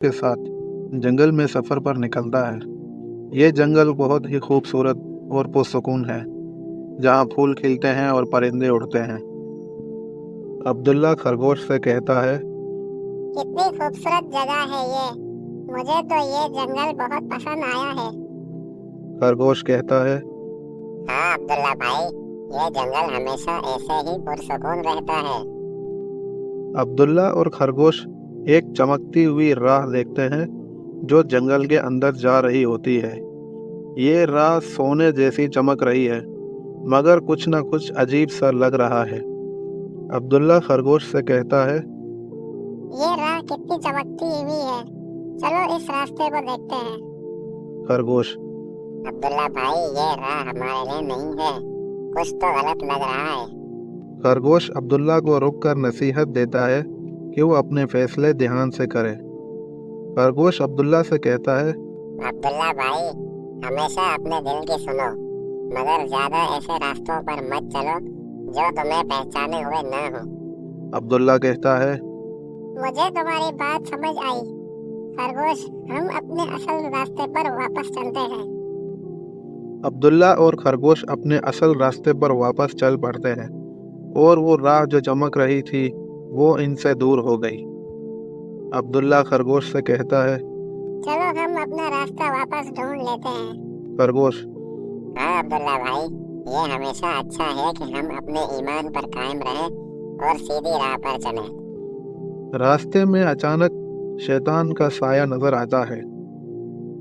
के साथ जंगल में सफ़र पर निकलता है। ये जंगल बहुत ही खूबसूरत और पुरसुकून है, जहाँ फूल खिलते हैं और परिंदे उड़ते हैं। अब्दुल्ला खरगोश से कहता है, कितनी खूबसूरत जगह है ये। मुझे तो ये जंगल बहुत पसंद आया है। खरगोश कहता है, हाँ अब्दुल्ला भाई, ये जंगल हमेशा ऐसे ही पुरसुकून रहता है। अब्दुल्ला और खरगोश एक चमकती हुई राह देखते हैं जो जंगल के अंदर जा रही होती है। ये राह सोने जैसी चमक रही है, मगर कुछ न कुछ अजीब सा लग रहा है। अब्दुल्ला खरगोश से कहता है, ये राह कितनी चमकती हुई है, चलो इस रास्ते को देखते हैं। खरगोश, अब्दुल्ला भाई, ये राह हमारे लिए नहीं है, कुछ तो गलत लग रहा है। खरगोश अब्दुल्ला को रुककर नसीहत देता है कि वो अपने फैसले ध्यान से करे। खरगोश अब्दुल्ला से कहता है, अब्दुल्ला भाई, हमेशा अपने दिल की सुनो, मगर ज्यादा ऐसे रास्तों पर मत चलो जो तुम्हें पहचाने हुए न हो। अब्दुल्ला कहता है, मुझे तुम्हारी बात समझ आई। खरगोश, हम अपने असल रास्ते पर वापस चलते हैं। अब्दुल्ला और खरगोश अपने असल रास्ते पर वापस चल पड़ते हैं और वो राह जो चमक रही थी वो इनसे दूर हो गई। अब्दुल्ला खरगोश से कहता है, चलो हम अपना रास्ता वापस ढूंढ लेते हैं। खरगोश, हाँ अब्दुल्ला भाई, ये हमेशा अच्छा है कि हम अपने ईमान पर कायम रहें और सीधी राह पर चलें। रास्ते में अचानक शैतान का साया नजर आता है।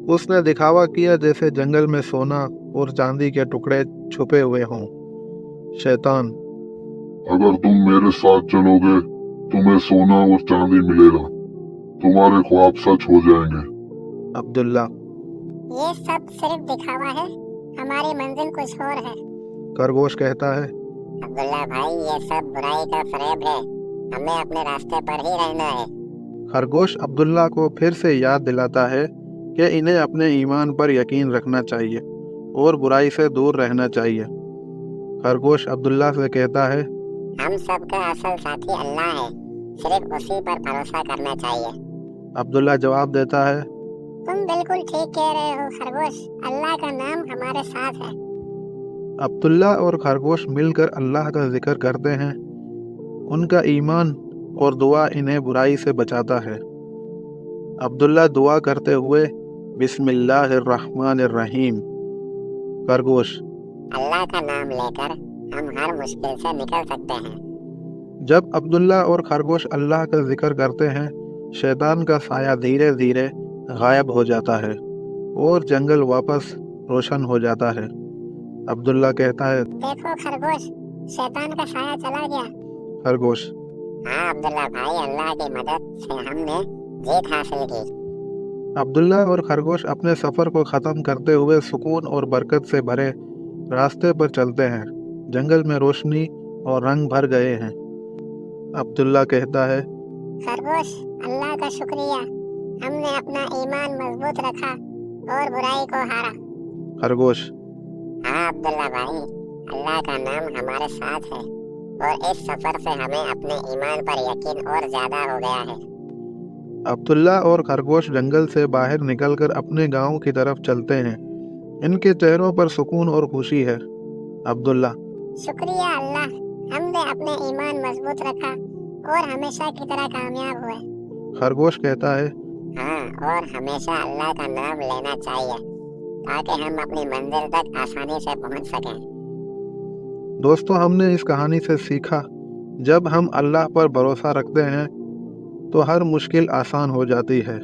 उसने दिखावा किया जैसे जंगल में सोना और चांदी के टुकड़े छुपे हुए हों। शैतान, अगर तुम मेरे साथ चलोगे तुम्हें सोना और चांदी मिलेगा, तुम्हारे ख्वाब सच हो जाएंगे। अब्दुल्ला, ये सब सिर्फ दिखावा है, हमारी मंजिल कुछ और है। खरगोश कहता है, अब्दुल्ला भाई, ये सब बुराई का फरेब है, हमें अपने रास्ते पर ही रहना है। खरगोश अब्दुल्ला को फिर से याद दिलाता है कि इन्हें अपने ईमान पर यकीन रखना चाहिए और बुराई से दूर रहना चाहिए। खरगोश अब्दुल्ला से कहता है, हम सबका असल साथी अल्लाह है, सिर्फ उसी पर भरोसा करना चाहिए। अब्दुल्ला जवाब देता है, तुम बिल्कुल ठीक कह रहे हो खरगोश, अल्लाह का नाम हमारे साथ है। अब्दुल्ला और खरगोश मिलकर अल्लाह का जिक्र करते हैं। उनका ईमान और दुआ इन्हें बुराई से बचाता है। अब्दुल्ला दुआ करते हुए बिस्मिल्लाहिर्रहमानिर्रहीम। खरगोश, अल्लाह का नाम लेकर हम हर मुश्किल से निकल सकते हैं। जब अब्दुल्ला और खरगोश अल्लाह का जिक्र करते हैं, शैतान का साया धीरे धीरे गायब हो जाता है और जंगल वापस रोशन हो जाता है। अब्दुल्ला कहता है, देखो खरगोश, शैतान का साया चला गया। खरगोश, हाँ अब्दुल्ला भाई, अल्लाह की मदद से हमने जीत हासिल की। अब्दुल्ला और खरगोश अपने सफ़र को ख़त्म करते हुए सुकून और बरकत से भरे रास्ते पर चलते हैं। जंगल में रोशनी और रंग भर गए हैं। अब्दुल्ला कहता है, खरगोश, अल्लाह का शुक्रिया, हमने अपना ईमान मजबूत रखा और बुराई को हारा। खरगोश, हाँ अब्दुल्ला भाई, अल्लाह का नाम हमारे साथ है और इस सफर से हमें अपने ईमान पर यकीन और ज्यादा हो गया है। अब्दुल्ला और खरगोश जंगल से बाहर निकलकर अपने गांव की तरफ चलते हैं। इनके चेहरों पर सुकून और खुशी है। अब्दुल्ला, शुक्रिया अल्लाह, हमने अपने ईमान मजबूत रखा और हमेशा की तरह कामयाब हुए। खरगोश कहता है, हाँ, और हमेशा अल्लाह का नाम लेना चाहिए ताकि हम अपनी मंजिल तक आसानी से पहुंच सकें। दोस्तों, हमने इस कहानी से सीखा, जब हम अल्लाह पर भरोसा रखते हैं तो हर मुश्किल आसान हो जाती है।